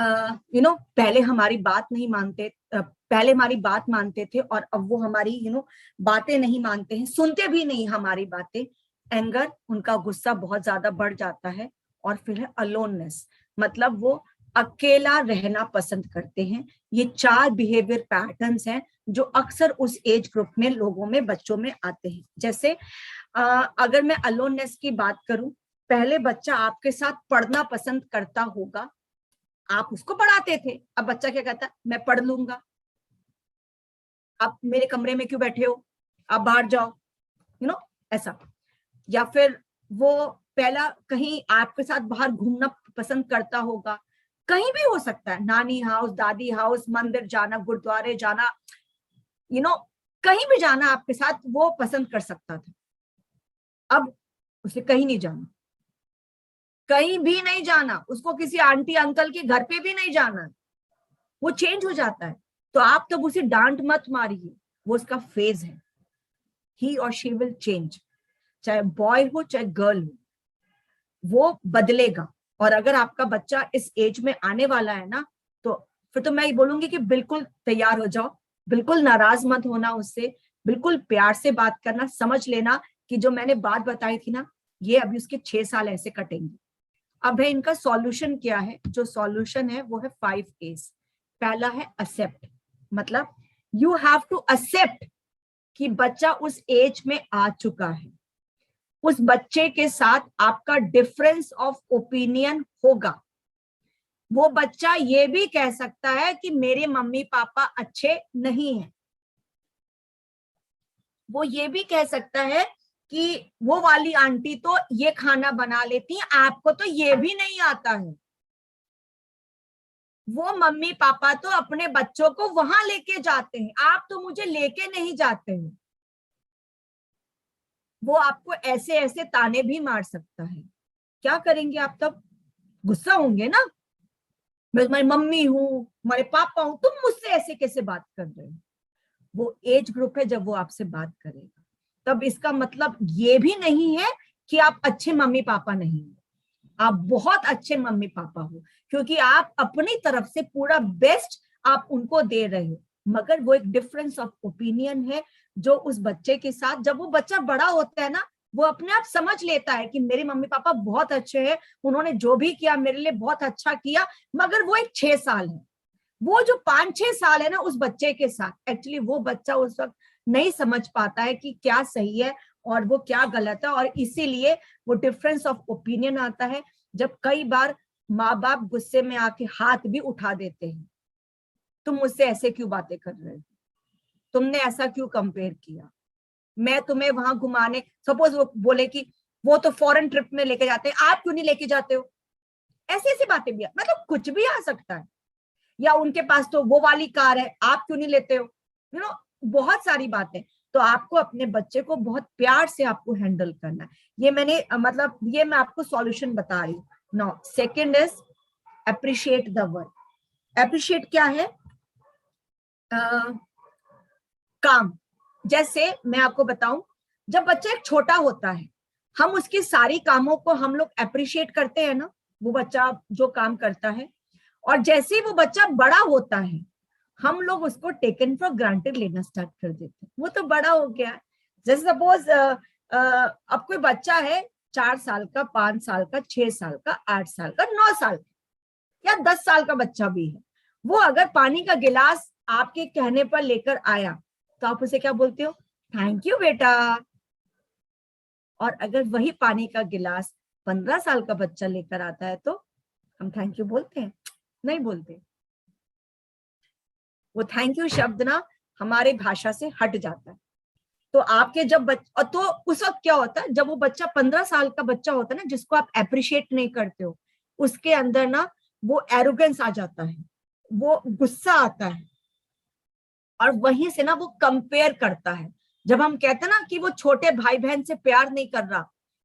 पहले हमारी बात नहीं मानते, पहले हमारी बात मानते थे और अब वो हमारी बातें नहीं मानते हैं, सुनते भी नहीं हमारी बातें। एंगर, उनका गुस्सा बहुत ज्यादा बढ़ जाता है। और फिर है अलोननेस, मतलब वो अकेला रहना पसंद करते हैं। ये 4 बिहेवियर पैटर्न्स हैं जो अक्सर उस एज ग्रुप में लोगों में, बच्चों में आते हैं। जैसे अगर मैं अलोननेस की बात करूं, पहले बच्चा आपके साथ पढ़ना पसंद करता होगा, आप उसको पढ़ाते थे, अब बच्चा क्या कहता है, मैं पढ़ लूंगा, आप मेरे कमरे में क्यों बैठे हो, आप बाहर जाओ, ऐसा। या फिर वो पहला कहीं आपके साथ बाहर घूमना पसंद करता होगा, कहीं भी हो सकता है, नानी हाउस, दादी हाउस, मंदिर जाना, गुरुद्वारे जाना, कहीं भी जाना आपके साथ वो पसंद कर सकता था। अब उसे कहीं नहीं जाना, कहीं भी नहीं जाना, उसको किसी आंटी अंकल के घर पे भी नहीं जाना, वो चेंज हो जाता है। तो आप तब उसे डांट मत मारिए, वो उसका फेज है, ही और शी विल चेंज, चाहे बॉय हो चाहे गर्ल हो, वो बदलेगा। और अगर आपका बच्चा इस एज में आने वाला है ना, तो फिर तो मैं ये बोलूंगी कि बिल्कुल तैयार हो जाओ, बिल्कुल नाराज मत होना उससे, बिल्कुल प्यार से बात करना, समझ लेना कि जो मैंने बात बताई थी ना, ये अभी उसके 6 साल ऐसे कटेंगे। अब है इनका सॉल्यूशन क्या है, जो सॉल्यूशन है वो है 5 A's। पहला है एक्सेप्ट, मतलब यू हैव टू एक्सेप्ट कि बच्चा उस एज में आ चुका है, उस बच्चे के साथ आपका डिफरेंस ऑफ ओपिनियन होगा। वो बच्चा ये भी कह सकता है कि मेरे मम्मी पापा अच्छे नहीं हैं, वो ये भी कह सकता है कि वो वाली आंटी तो ये खाना बना लेती है, आपको तो ये भी नहीं आता है। वो मम्मी पापा तो अपने बच्चों को वहां लेके जाते हैं, आप तो मुझे लेके नहीं जाते हैं। वो आपको ऐसे ऐसे ताने भी मार सकता है। क्या करेंगे आप तब? गुस्सा होंगे ना, मैं तुम्हारी मम्मी हूं, तुम्हारे पापा हूं, तुम मुझसे ऐसे कैसे बात कर रहे हो। वो एज ग्रुप है जब वो आपसे बात करेगा। तब इसका मतलब ये भी नहीं है कि आप अच्छे मम्मी पापा नहीं हो, आप बहुत अच्छे मम्मी पापा हो, क्योंकि आप अपनी तरफ से पूरा बेस्ट आप उनको दे रहे हो। मगर वो एक डिफरेंस ऑफ ओपिनियन है जो उस बच्चे के साथ, जब वो बच्चा बड़ा होता है ना, वो अपने आप समझ लेता है कि मेरे मम्मी पापा बहुत अच्छे हैं, उन्होंने जो भी किया मेरे लिए बहुत अच्छा किया। मगर वो एक 6 साल है, वो जो 5-6 साल है ना उस बच्चे के साथ, एक्चुअली वो बच्चा उस वक्त नहीं समझ पाता है कि क्या सही है और वो क्या गलत है, और इसीलिए वो डिफरेंस ऑफ ओपिनियन आता है। जब कई बार माँ बाप गुस्से में आके हाथ भी उठा देते हैं, तुम मुझसे ऐसे क्यों बातें कर रहे हो, तुमने ऐसा क्यों कंपेयर किया, मैं तुम्हें वहां घुमाने, सपोज वो बोले कि वो तो फॉरेन ट्रिप में लेके जाते हैं, आप क्यों नहीं लेके जाते हो, ऐसी ऐसी बातें भी, मतलब कुछ भी आ सकता है। या उनके पास तो वो वाली कार है, आप क्यों नहीं लेते हो, बहुत सारी बातें। तो आपको अपने बच्चे को बहुत प्यार से आपको हैंडल करना है। ये मैंने मतलब ये मैं आपको सॉल्यूशन बता रही हूँ। Now second is appreciate the work. Appreciate क्या है? काम। जैसे मैं आपको बताऊं, जब बच्चा एक छोटा होता है, हम उसके सारी कामों को हम लोग अप्रिशिएट करते हैं ना, वो बच्चा जो काम करता है। और जैसे ही वो बच्चा बड़ा होता है, हम लोग उसको टेकन फॉर ग्रांटेड लेना स्टार्ट कर देते हैं। वो तो बड़ा हो गया। जैसे सपोज अब कोई बच्चा है 4 साल का, 5 साल का, 6 साल का, 8 साल का, 9 साल का या 10 साल का बच्चा भी है। वो अगर पानी का गिलास आपके कहने पर लेकर आया तो आप उसे क्या बोलते हो? थैंक यू बेटा। और अगर वही पानी का गिलास 15 साल का बच्चा लेकर आता है तो हम थैंक यू बोलते हैं? नहीं बोलते। वो थैंक यू शब्द ना हमारे भाषा से हट जाता है। तो आपके जब तो उस वक्त क्या होता है, जब वो बच्चा 15 साल का बच्चा होता है ना, जिसको आप अप्रिशिएट नहीं करते हो, उसके अंदर ना वो एरोगेंस आ जाता है, वो गुस्सा आता है, और वहीं से ना वो कंपेयर करता है। जब हम कहते हैं ना कि वो छोटे भाई बहन से प्यार नहीं कर रहा,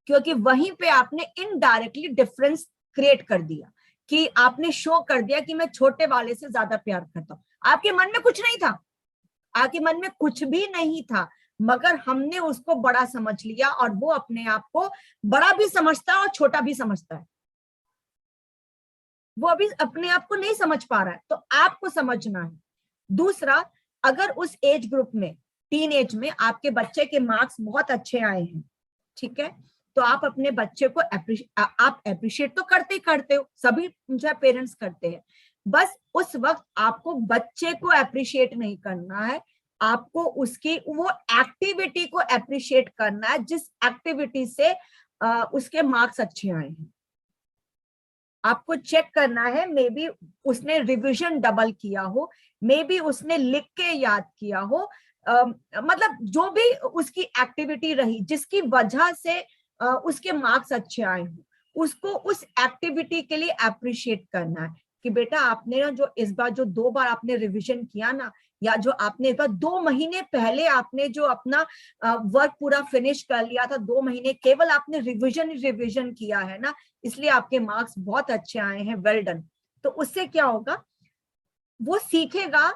क्योंकि वहीं पे आपने इनडायरेक्टली डिफरेंस क्रिएट कर दिया, कि आपने शो कर दिया कि मैं छोटे वाले से ज्यादा प्यार करता हूं। आपके मन में कुछ नहीं था, आपके मन में कुछ भी नहीं था, मगर हमने उसको बड़ा समझ लिया, और वो अपने आप को बड़ा भी समझता है और छोटा भी समझता है। वो अभी अपने आप को नहीं समझ पा रहा है, तो आपको समझना है। दूसरा, अगर उस एज ग्रुप में, टीन एज में आपके बच्चे के मार्क्स बहुत अच्छे आए हैं, ठीक है, तो आप अपने बच्चे को आप अप्रिशिएट तो करते ही करते हो, सभी जो पेरेंट्स करते हैं। बस उस वक्त आपको बच्चे को अप्रिशिएट नहीं करना है, आपको उसकी वो एक्टिविटी को अप्रिशिएट करना है, जिस एक्टिविटी से उसके मार्क्स अच्छे आए हैं। आपको चेक करना है, मे बी उसने रिवीजन डबल किया हो, मे बी उसने लिख के याद किया हो, मतलब जो भी उसकी एक्टिविटी रही जिसकी वजह से उसके मार्क्स अच्छे आए हो, उसको उस एक्टिविटी के लिए अप्रिशिएट करना है कि बेटा आपने ना जो इस बार जो 2 बार आपने रिवीजन किया ना, या जो आपने इस बार 2 महीने पहले आपने जो अपना वर्क पूरा फिनिश कर लिया था, 2 महीने केवल आपने रिवीजन किया है ना, इसलिए आपके मार्क्स बहुत अच्छे आए हैं, वेल डन। तो उससे क्या होगा, वो सीखेगा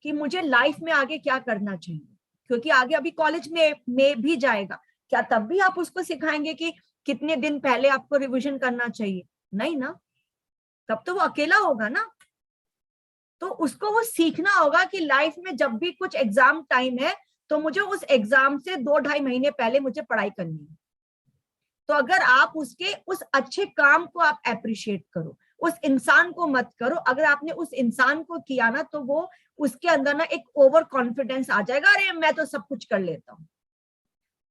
कि मुझे लाइफ में आगे क्या करना चाहिए, क्योंकि आगे अभी कॉलेज में भी जाएगा। क्या तब भी आप उसको सिखाएंगे कि कितने दिन पहले आपको रिवीजन करना चाहिए? नहीं ना, तब तो वो अकेला होगा ना। तो उसको वो सीखना होगा कि लाइफ में जब भी कुछ एग्जाम टाइम है तो मुझे उस एग्जाम से 2-2.5 महीने पहले मुझे पढ़ाई करनी है। तो अगर आप उसके उस अच्छे काम को आप अप्रिशिएट करो, उस इंसान को मत करो। अगर आपने उस इंसान को किया ना, तो वो उसके अंदर ना एक ओवर कॉन्फिडेंस आ जाएगा, अरे मैं तो सब कुछ कर लेता हूँ।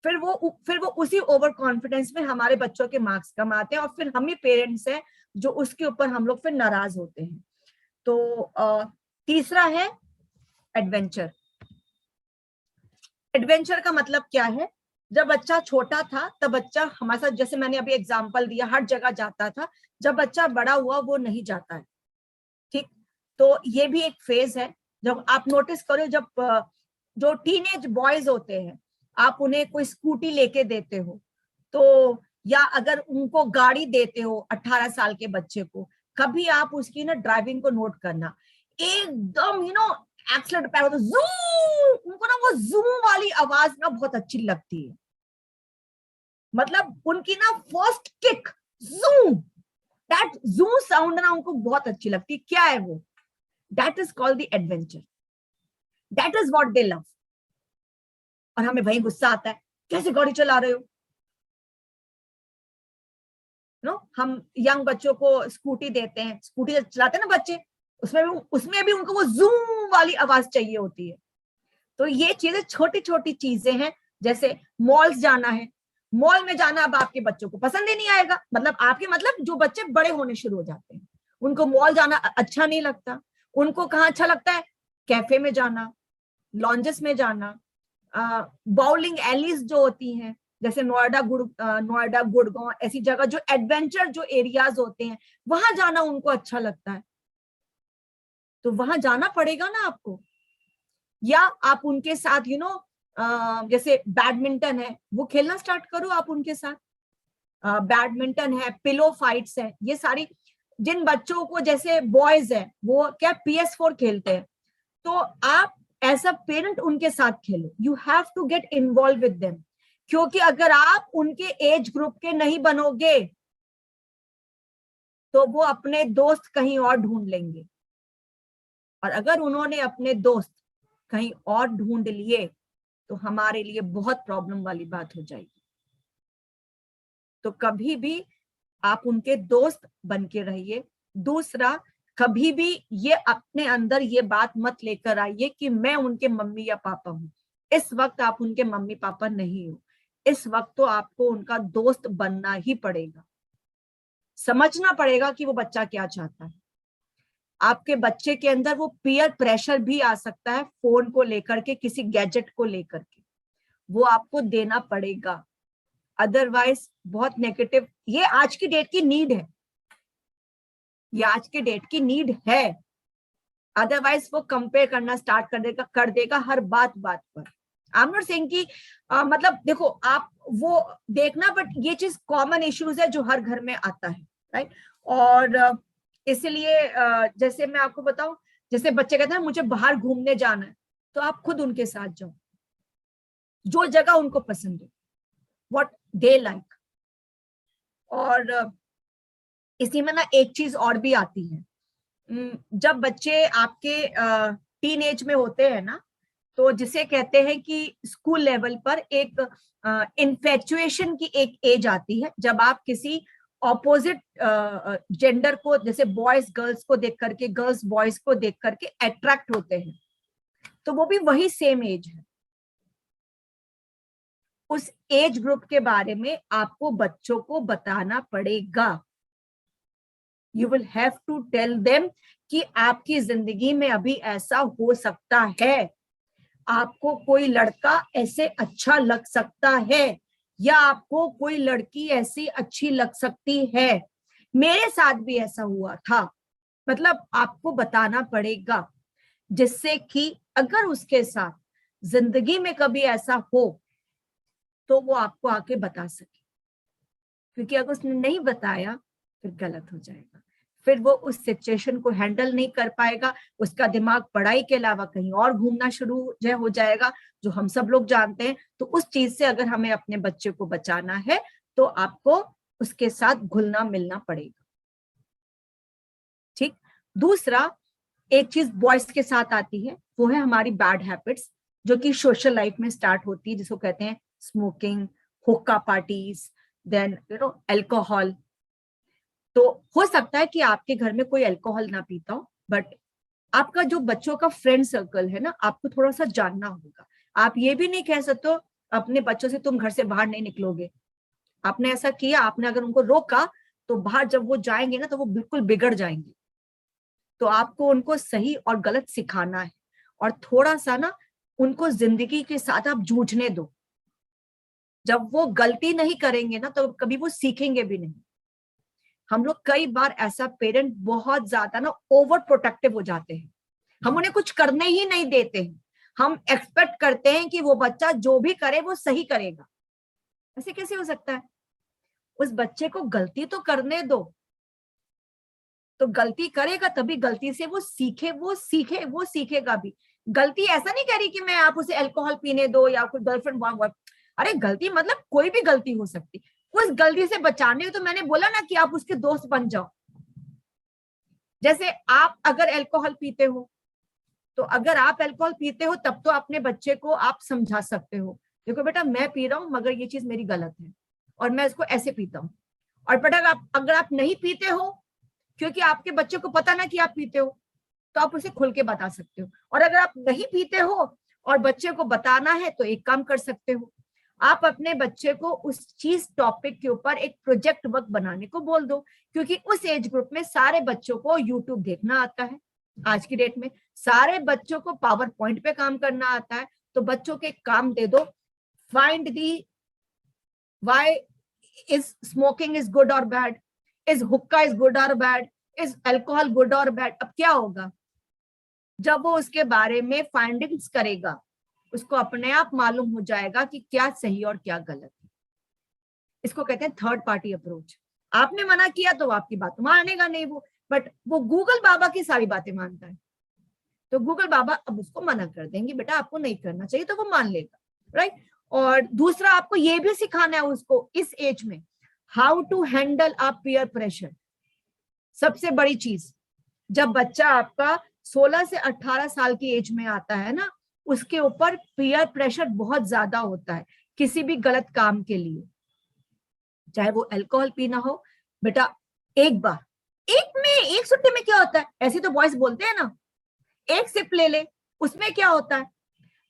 फिर वो उसी ओवर कॉन्फिडेंस में हमारे बच्चों के मार्क्स कम आते हैं, और फिर हम ही पेरेंट्स हैं जो उसके ऊपर हम लोग फिर नाराज होते हैं। तो तीसरा है एडवेंचर। एडवेंचर का मतलब क्या है? जब बच्चा छोटा था तब बच्चा हमारे साथ, जैसे मैंने अभी एग्जांपल दिया, हर जगह जाता था। जब बच्चा बड़ा हुआ वो नहीं जाता है, ठीक। तो ये भी एक फेज है। जब आप नोटिस करो, जब जो टीनेज बॉयज होते हैं, आप उन्हें कोई स्कूटी लेके देते हो, तो या अगर उनको गाड़ी देते हो 18 साल के बच्चे को, कभी आप उसकी ना ड्राइविंग को नोट करना, एकदम एक्सीलेटर पैर होता, जूम, उनको ना वो जूम वाली आवाज ना बहुत अच्छी लगती है। मतलब उनकी ना first kick, zoom, that zoom sound ना उनको बहुत अच्छी लगती है। क्या है वो? That is called the adventure, that is what they love. और हमें वही गुस्सा आता है, कैसे गाड़ी चला रहे हो? हम यंग बच्चों को स्कूटी देते हैं, स्कूटी चलाते हैं ना बच्चे, उसमें भी उनको वो जूम वाली आवाज चाहिए होती है। तो ये चीजें छोटी छोटी चीजें हैं। जैसे मॉल्स जाना है, मॉल में जाना अब आपके बच्चों को पसंद ही नहीं आएगा। मतलब आपके, मतलब जो बच्चे बड़े होने शुरू हो जाते हैं, उनको मॉल जाना अच्छा नहीं लगता। उनको कहाँ अच्छा लगता है? कैफे में जाना, लॉन्जेस में जाना, बाउलिंग एलीज जो होती हैं, जैसे नोएडा गुड़गांव, ऐसी जगह जो एडवेंचर जो एरियाज होते हैं, वहां जाना उनको अच्छा लगता है। तो वहां जाना पड़ेगा ना आपको। या आप उनके साथ जैसे बैडमिंटन है, वो खेलना स्टार्ट करो आप उनके साथ। बैडमिंटन है, पिलो फाइट्स है, ये सारी, जिन बच्चों को जैसे बॉयज है वो क्या PS4 खेलते हैं, तो आप एज अ पेरेंट उनके साथ खेलो, you have to get involve with them, क्योंकि अगर आप उनके एज ग्रुप के नहीं बनोगे तो वो अपने दोस्त कहीं और ढूंढ लेंगे, और अगर उन्होंने अपने दोस्त कहीं और ढूंढ लिए तो हमारे लिए बहुत प्रॉब्लम वाली बात हो जाएगी। तो कभी भी आप उनके दोस्त बन के रहिए। दूसरा, कभी भी ये अपने अंदर ये बात मत लेकर आइए कि मैं उनके मम्मी या पापा हूं। इस वक्त आप उनके मम्मी पापा नहीं हो, इस वक्त तो आपको उनका दोस्त बनना ही पड़ेगा। समझना पड़ेगा कि वो बच्चा क्या चाहता है। आपके बच्चे के अंदर वो पीयर प्रेशर भी आ सकता है, फोन को लेकर के, किसी गैजेट को लेकर के, वो आपको देना पड़ेगा। अदरवाइज बहुत नेगेटिव, ये आज की डेट की नीड है, ये आज के डेट की नीड है। अदरवाइज वो कंपेयर करना स्टार्ट कर देगा हर बात बात पर। आई एम नॉट सेइंग कि मतलब देखो आप वो देखना, बट ये चीज कॉमन इश्यूज है जो हर घर में आता है, राइट। और इसलिए जैसे मैं आपको बताऊं, जैसे बच्चे कहते हैं मुझे बाहर घूमने जाना है, तो आप खुद उनके साथ जाओ, जो जगह उनको पसंद हो, व्हाट दे लाइक। और इसी में ना एक चीज और भी आती है, जब बच्चे आपके टीन एज में होते हैं ना, तो जिसे कहते हैं कि स्कूल लेवल पर एक इन्फेचुएशन की एक एज आती है, जब आप किसी ऑपोजिट जेंडर को, जैसे बॉयज गर्ल्स को देख करके, गर्ल्स बॉयज को देख करके अट्रैक्ट होते हैं, तो वो भी वही सेम एज है। उस एज ग्रुप के बारे में आपको बच्चों को बताना पड़ेगा। You will have to tell them कि आपकी जिंदगी में अभी ऐसा हो सकता है, आपको कोई लड़का ऐसे अच्छा लग सकता है, या आपको कोई लड़की ऐसी अच्छी लग सकती है। मेरे साथ भी ऐसा हुआ था। मतलब आपको बताना पड़ेगा, जिससे कि अगर उसके साथ जिंदगी में कभी ऐसा हो तो वो आपको आके बता सके, क्योंकि अगर उसने नहीं बताया फिर गलत हो जाएगा, फिर वो उस सिचुएशन को हैंडल नहीं कर पाएगा, उसका दिमाग पढ़ाई के अलावा कहीं और घूमना शुरू हो जाएगा, जो हम सब लोग जानते हैं। तो उस चीज से अगर हमें अपने बच्चे को बचाना है तो आपको उसके साथ घुलना मिलना पड़ेगा, ठीक। दूसरा, एक चीज बॉयज के साथ आती है, वो है हमारी बैड हैबिट्स, जो कि सोशल लाइफ में स्टार्ट होती है, जिसको कहते हैं स्मोकिंग, हुक्का पार्टीज, देन अल्कोहल। तो हो सकता है कि आपके घर में कोई अल्कोहल ना पीता हो, बट आपका जो बच्चों का फ्रेंड सर्कल है ना, आपको थोड़ा सा जानना होगा। आप ये भी नहीं कह सकते हो अपने बच्चों से तुम घर से बाहर नहीं निकलोगे। आपने ऐसा किया, आपने अगर उनको रोका, तो बाहर जब वो जाएंगे ना तो वो बिल्कुल बिगड़ जाएंगे। तो आपको उनको सही और गलत सिखाना है, और थोड़ा सा ना उनको जिंदगी के साथ आप जूझने दो। जब वो गलती नहीं करेंगे ना तो कभी वो सीखेंगे भी नहीं। हम लोग कई बार ऐसा पेरेंट बहुत ज्यादा ना ओवर प्रोटेक्टिव हो जाते हैं, हम उन्हें कुछ करने ही नहीं देते हैं। हम एक्सपेक्ट करते हैं कि वो बच्चा जो भी करे वो सही करेगा। ऐसे कैसे हो सकता है? उस बच्चे को गलती तो करने दो, तो गलती करेगा तभी गलती से वो सीखेगा भी। गलती ऐसा नहीं कह रही कि मैं आप उसे अल्कोहल पीने दो या कोई गर्लफ्रेंड, अरे गलती मतलब कोई भी गलती हो सकती। उस गलती से बचाने तो मैंने बोला ना कि आप उसके दोस्त बन जाओ। जैसे आप अगर अल्कोहल पीते हो, तो अगर आप अल्कोहल पीते हो तब तो अपने बच्चे को आप समझा सकते हो, देखो बेटा मैं पी रहा हूं मगर ये चीज मेरी गलत है और मैं इसको ऐसे पीता हूँ। और बेटा अगर आप नहीं पीते हो, क्योंकि आपके बच्चे को पता ना कि आप पीते हो, तो आप उसे खुल के बता सकते हो। और अगर आप नहीं पीते हो और बच्चे को बताना है, तो एक काम कर सकते हो, आप अपने बच्चे को उस चीज टॉपिक के ऊपर एक प्रोजेक्ट वर्क बनाने को बोल दो, क्योंकि उस एज ग्रुप में सारे बच्चों को यूट्यूब देखना आता है। आज की डेट में सारे बच्चों को पावर पॉइंट पे काम करना आता है। तो बच्चों के काम दे दो, find the why is smoking is good और बैड, इज हुक्का इज गुड और बैड, इज अल्कोहल गुड और बैड। अब क्या होगा, जब वो उसके बारे में फाइंडिंग्स करेगा उसको अपने आप मालूम हो जाएगा कि क्या सही और क्या गलत है। इसको कहते हैं थर्ड पार्टी अप्रोच। आपने मना किया तो आपकी बात मानेगा नहीं वो, बट वो गूगल बाबा की सारी बातें मानता है, तो गूगल बाबा अब उसको मना कर देंगे, बेटा आपको नहीं करना चाहिए, तो वो मान लेगा, राइट। और दूसरा आपको ये भी सिखाना है उसको इस एज में how to handle a peer pressure. सबसे बड़ी चीज, जब बच्चा आपका 16 से 18 साल की एज में आता है ना, उसके ऊपर पीयर प्रेशर बहुत ज्यादा होता है किसी भी गलत काम के लिए, चाहे वो अल्कोहल पीना हो। बेटा एक बार, एक सुट्टे में क्या होता है, ऐसे तो बॉयज बोलते हैं ना, एक सिप ले ले, उसमें क्या होता है।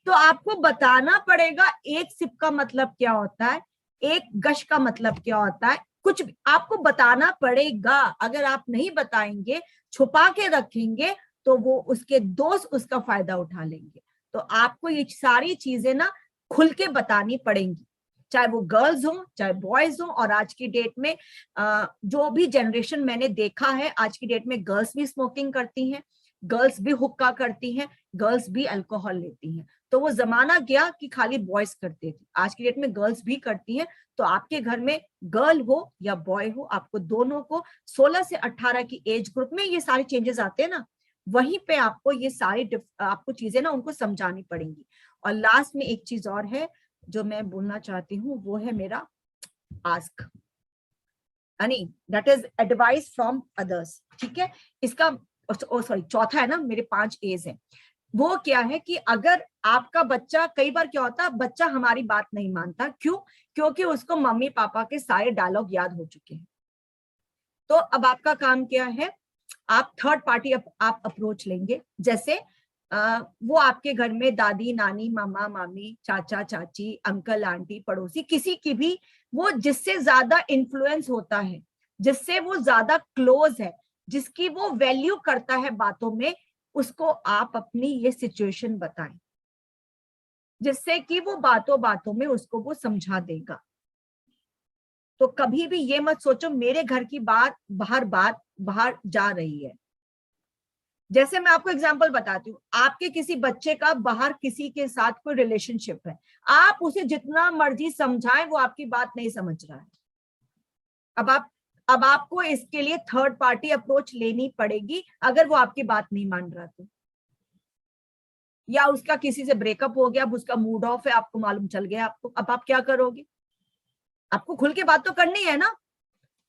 तो आपको बताना पड़ेगा एक सिप का मतलब क्या होता है, एक गश का मतलब क्या होता है, कुछ भी आपको बताना पड़ेगा। अगर आप नहीं बताएंगे, छुपा के रखेंगे, तो वो उसके दोस्त उसका फायदा उठा लेंगे। तो आपको ये सारी चीजें ना खुल के बतानी पड़ेंगी, चाहे वो गर्ल्स हो चाहे बॉयज हो। और आज की डेट में जो भी जनरेशन मैंने देखा है, आज की डेट में गर्ल्स भी स्मोकिंग करती हैं, गर्ल्स भी हुक्का करती हैं, गर्ल्स भी अल्कोहल लेती हैं। तो वो जमाना गया कि खाली बॉयज करते थे, आज की डेट में गर्ल्स भी करती हैं। तो आपके घर में गर्ल हो या बॉय हो, आपको दोनों को 16 से 18 की एज ग्रुप में ये सारे चेंजेस आते हैं ना, वहीं पे आपको ये सारी आपको चीजें ना उनको समझानी पड़ेंगी। और लास्ट में एक चीज और है जो मैं बोलना चाहती हूँ, वो है मेरा आस्क, यानी that is advice from others. ठीक है, इसका सॉरी चौथा है ना, मेरे 5 एज हैं। वो क्या है कि अगर आपका बच्चा, कई बार क्या होता है बच्चा हमारी बात नहीं मानता, क्यों? क्योंकि उसको मम्मी पापा के सारे डायलॉग याद हो चुके हैं। तो अब आपका काम क्या है, आप थर्ड पार्टी आप अप्रोच लेंगे। जैसे वो आपके घर में दादी नानी मामा मामी चाचा चाची अंकल आंटी पड़ोसी किसी की भी, वो जिससे ज्यादा इन्फ्लुएंस होता है, जिससे वो ज्यादा क्लोज है, जिसकी वो वैल्यू करता है बातों में, उसको आप अपनी ये सिचुएशन बताएं, जिससे कि वो बातों बातों में उसको वो समझा देगा। तो कभी भी ये मत सोचो मेरे घर की बात बाहर जा रही है। जैसे मैं आपको एग्जांपल बताती हूँ, आपके किसी बच्चे का बाहर किसी के साथ कोई रिलेशनशिप है, आप उसे जितना मर्जी समझाएं, वो आपकी बात नहीं समझ रहा है। अब आपको इसके लिए थर्ड पार्टी अप्रोच लेनी पड़ेगी, अगर वो आपकी बात नहीं मान रहा तो। या उसका किसी से ब्रेकअप हो गया, अब उसका मूड ऑफ है, आपको मालूम चल गया आपको, अब आप क्या करोगे? आपको खुल के बात तो करनी है ना।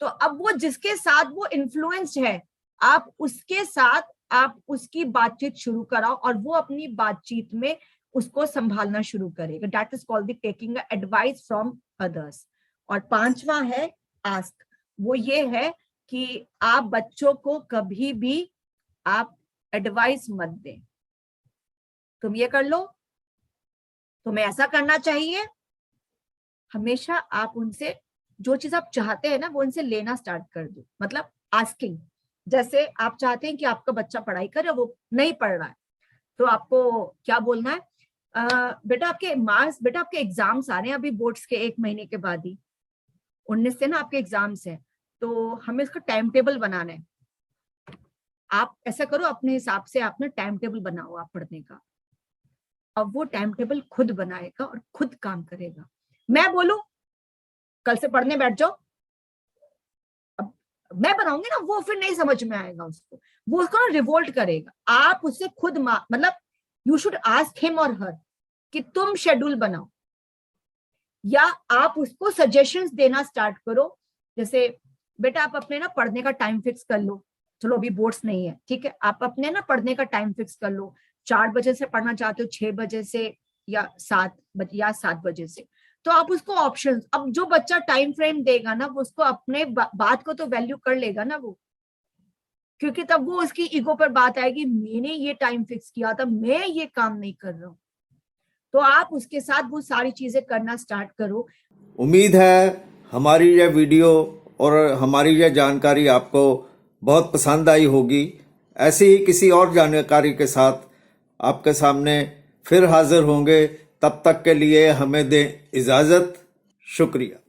तो अब वो जिसके साथ वो इन्फ्लुएंस्ड है, आप उसके साथ आप उसकी बातचीत शुरू कराओ, और वो अपनी बातचीत में उसको संभालना शुरू करेगा। That is called the taking advice from others. और 5वां है आस्क। वो ये है कि आप बच्चों को कभी भी आप एडवाइस मत दें, तुम ये कर लो, तुम्हें ऐसा करना चाहिए। हमेशा आप उनसे जो चीज आप चाहते हैं ना, वो उनसे लेना स्टार्ट कर दो, मतलब आस्किंग। जैसे आप चाहते हैं कि आपका बच्चा पढ़ाई करे, वो नहीं पढ़ रहा है, तो आपको क्या बोलना है, बेटा आपके मार्क्स, बेटा आपके एग्जाम्स आ रहे हैं अभी बोर्ड्स के 1 महीने के बाद ही, 19 से ना आपके एग्जाम्स हैं, तो हमें इसका टाइम टेबल बनाना है। आप ऐसा करो, अपने हिसाब से आप ना टाइम टेबल बनाओ आप पढ़ने का। अब वो टाइम टेबल खुद बनाएगा और खुद काम करेगा। मैं बोलूं कल से पढ़ने बैठ जाओ, अब मैं बनाऊंगी ना, वो फिर नहीं समझ में आएगा उसको, वो उसको ना रिवोल्ट करेगा। आप उससे खुद मतलब यू शुड आस्क हिम और हर कि तुम शेड्यूल बनाओ, या आप उसको सजेशंस देना स्टार्ट करो। जैसे बेटा आप अपने ना पढ़ने का टाइम फिक्स कर लो, चलो अभी बोर्ड्स नहीं है, ठीक है, आप अपने ना पढ़ने का टाइम फिक्स कर लो, 4 बजे से पढ़ना चाहते हो, 6 बजे से या 7 बजे से। तो आप उसको ऑप्शन, अब जो बच्चा टाइम फ्रेम देगा ना, वो उसको अपने बात को तो वैल्यू कर लेगा ना वो, क्योंकि तब वो उसकी ईगो पर बात आएगी, मैंने ये टाइम फिक्स किया था, मैं ये काम नहीं कर रहा हूं। तो आप उसके साथ वो सारी चीजें करना स्टार्ट करो। उम्मीद है हमारी यह वीडियो और हमारी यह जानकारी आपको बहुत पसंद आई होगी। ऐसी ही किसी और जानकारी के साथ आपके सामने फिर हाजिर होंगे। तब तक के लिए हमें दें इजाज़त। शुक्रिया।